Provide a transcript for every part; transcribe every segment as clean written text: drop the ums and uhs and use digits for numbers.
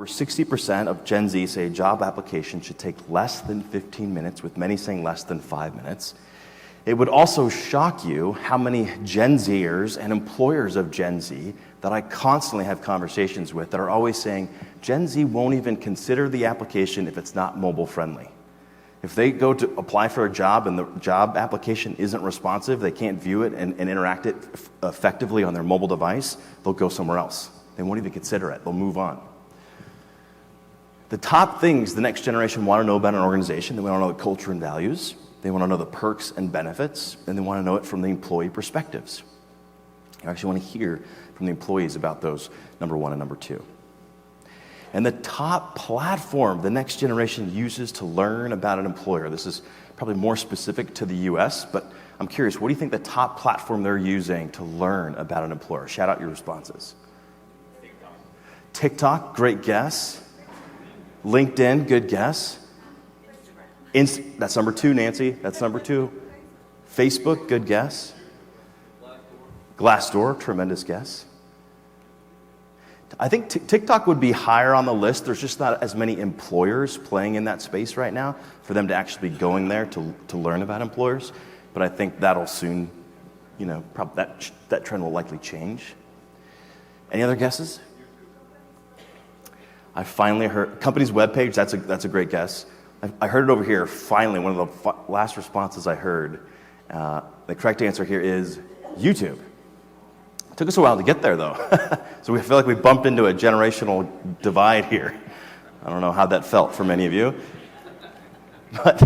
over 60% of Gen Z say a job application should take less than 15 minutes, with many saying less than 5 minutes. It would also shock you how many Gen Zers and employers of Gen Z that I constantly have conversations with that are always saying Gen Z won't even consider the application if it's not mobile friendly. If they go to apply for a job and the job application isn't responsive, they can't view it and interact it effectively on their mobile device, they'll go somewhere else. They won't even consider it. They'll move on. The top things the next generation want to know about an organization, they want to know the culture and values, they want to know the perks and benefits, and they want to know it from the employee perspectives. You actually want to hear from the employees about those, number one and number two. And the top platform the next generation uses to learn about an employer, this is probably more specific to the US, but I'm curious, what do you think the top platform they're using to learn about an employer? Shout out your responses. TikTok, great guess. LinkedIn, good guess. That's number two, Nancy. That's number two. Facebook, good guess. Glassdoor, tremendous guess. I think TikTok would be higher on the list. There's just not as many employers playing in that space right now for them to actually be going there to learn about employers. But I think that'll soon, probably that trend will likely change. Any other guesses? I finally heard company's webpage. That's a great guess. I heard it over here. Finally, one of the last responses I heard. The correct answer here is YouTube. It took us a while to get there, though. So we feel like we bumped into a generational divide here. I don't know how that felt for many of you. But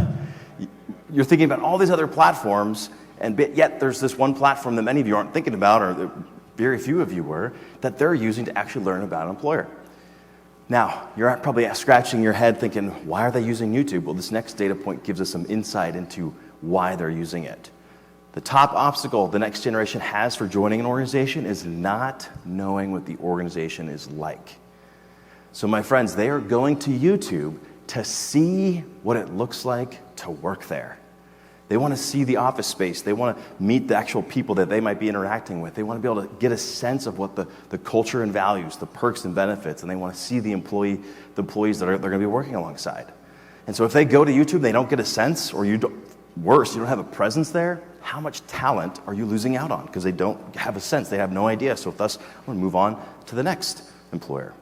you're thinking about all these other platforms, and yet there's this one platform that many of you aren't thinking about, or that very few of you were, that they're using to actually learn about an employer. Now, you're probably scratching your head thinking, why are they using YouTube? Well, this next data point gives us some insight into why they're using it. The top obstacle the next generation has for joining an organization is not knowing what the organization is like. So my friends, they are going to YouTube to see what it looks like to work there. They want to see the office space. They want to meet the actual people that they might be interacting with. They want to be able to get a sense of what the culture and values, the perks and benefits, and they want to see the employees that they're going to be working alongside. And so if they go to YouTube, they don't get a sense, or you don't have a presence there, how much talent are you losing out on? Because they don't have a sense. They have no idea. So thus, I'm going to move on to the next employer.